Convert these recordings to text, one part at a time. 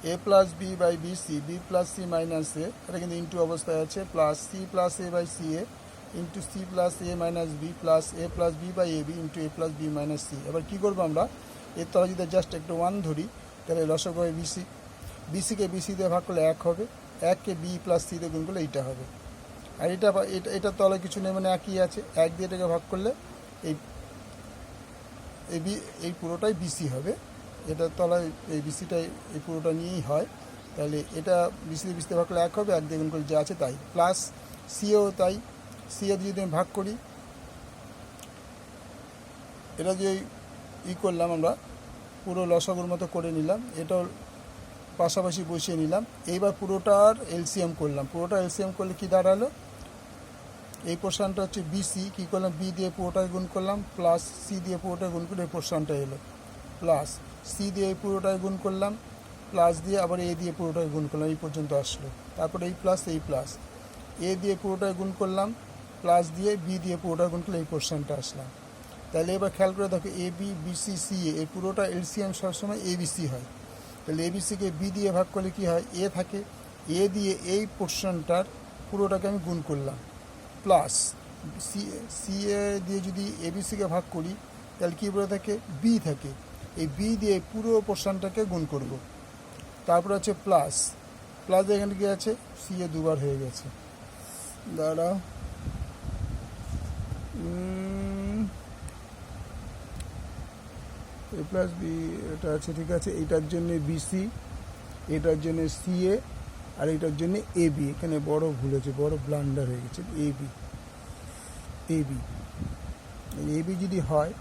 A plus B by B C, B plus C minus A, এটা কিন্তু into অবস্থায় আছে, plus C plus A by C A into C plus A minus B plus A plus B by A B into A plus B minus C. এবার কী করবো আমরা, এর তলা যদি জাস্ট একটু 1 ধরি, তাহলে লসাগু হবে বিসি, বিসিকে বিসি দিয়ে ভাগ করলে 1 হবে, 1কে বি প্লাস সি দিয়ে গুণ করলে এইটা হবে। আর এটার তলায় কিছু নেই, মানে একই আছে, 1 দিয়ে এটাকে ভাগ করলে এই এই পুরোটাই বিসি হবে। এটার তলায় এই বিসিটাই এই পুরোটা নিয়েই হয়, তাহলে এটা বিসি দিয়ে বিসিতে ভাগ করলে 1 হবে, 1 দিয়ে গুণ করলে যা আছে তাই, প্লাস সিও তাই, সিও দিয়ে যদি আমি ভাগ করি, এটা যে করলাম আমরা পুরো লসাগুর মতো করে নিলাম, এটাও পাশাপাশি বসিয়ে নিলাম। এইবার পুরোটার এলসিএম করলাম, পুরোটা এলসিএম করলে কি দাঁড়ালো, এই পোর্শনটা হচ্ছে বিসি, কী করলাম, বি দিয়ে পুরোটায় গুণ করলাম, প্লাস সি দিয়ে পুরোটায় গুণ করে এই পোর্শনটা এলো, প্লাস সি দিয়ে এই পুরোটায় গুণ করলাম, প্লাস দিয়ে আবার এ দিয়ে পুরোটায় গুণ করলাম, এই পর্যন্ত আসলো। তারপরে এই প্লাস এ দিয়ে পুরোটায় গুণ করলাম, প্লাস দিয়ে বি দিয়ে পুরোটায় গুণ করলে এই পোর্শনটা আসলাম। তাহলে এবার খেয়াল করে দেখো, এ বি বিসি সি এ পুরোটা এলসিএম সবসময় এবিসি হয়। তাহলে এবিসিকে বি দিয়ে ভাগ করলে কী হয়, এ থাকে, এ দিয়ে এই পোর্শনটার পুরোটাকে আমি গুণ করলাম, প্লাস সি এ দিয়ে যদি এবিসিকে ভাগ করি, তাহলে কী বলে থাকে, বি থাকে, এই বি দিয়ে পুরো পোর্শনটাকে গুণ করব। তারপর আছে প্লাস, প্লাস এখানে কী আছে, সি এ দুবার হয়ে গেছে, দাঁড়াও, এ প্লাস বি এটা আছে, ঠিক আছে, এইটার জন্যে বিসি, এটার জন্যে সিএ, আর এটার জন্যে এ বি। এখানে বড় ভুল হয়েছে, বড় ব্লান্ডার হয়ে গেছে, এ বি যদি হয়,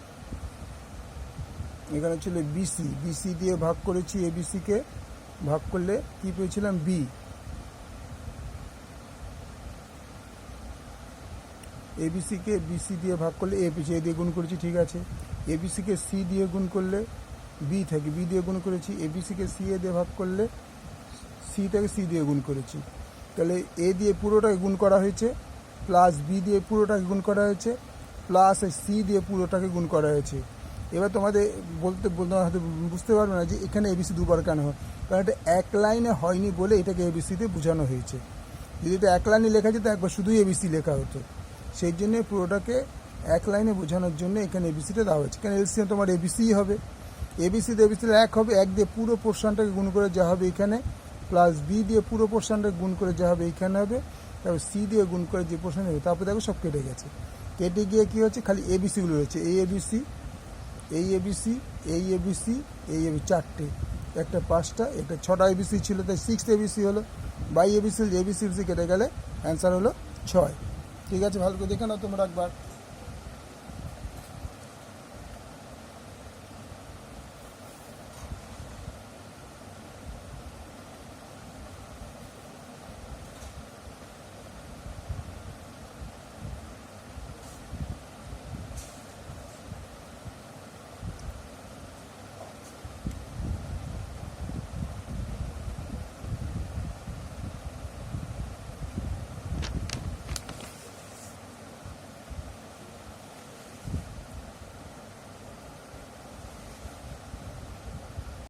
এখানে ছিল বিসি, বিসি দিয়ে ভাগ করেছি, এবিসিকে ভাগ করলে কি পেয়েছিলাম, বি, এবিসিকে বিসি দিয়ে ভাগ করলে এ পেয়েছি, এ দিয়ে গুণ করেছি, ঠিক আছে, এবিসিকে সি দিয়ে গুণ করলে বি থাকে, বি দিয়ে গুণ করেছি, এবিসিকে সি এ দিয়ে ভাগ করলে সিটাকে সি দিয়ে গুণ করেছি, তাহলে এ দিয়ে পুরোটাকে গুণ করা হয়েছে, প্লাস বি দিয়ে পুরোটাকে গুণ করা হয়েছে, প্লাস সি দিয়ে পুরোটাকে গুণ করা হয়েছে। এবার তোমাদের বলতে হয়তো বুঝতে পারবে না যে এখানে এবিসি দুবার কেন হয়, কারণ এটা এক লাইনে হয়নি বলে এটাকে এবিসিতে বোঝানো হয়েছে। যদি এটা এক লাইনে লেখা যেত, একবার শুধুই এবিসি লেখা হতো, সেই জন্যে পুরোটাকে এক লাইনে বোঝানোর জন্য এখানে এবিসিটা দেওয়া হয়েছে। এখানে এলসিএম তোমার এবিসিই হবে, এবিসিতে 1 হবে, 1 দিয়ে পুরো পোর্শনটাকে গুণ করে যা হবে এখানে, প্লাস বি দিয়ে পুরো পোর্শনটাকে গুণ করে যা হবে এইখানে হবে, তারপর সি দিয়ে গুণ করে যে পোর্শন হবে, তারপর দেখো সব কেটে গেছে, কেটে গিয়ে কী হচ্ছে, খালি এবিসিগুলো রয়েছে, এই এবিসি, চারটে, একটা 5টা, একটা 6টা এবিসি ছিল, তাই 6 এবিসি হলো, বাই এবিসি কেটে গেলে অ্যান্সার হলো 6। ঠিক আছে, ভালো করে দেখে নাও তোমরা একবার।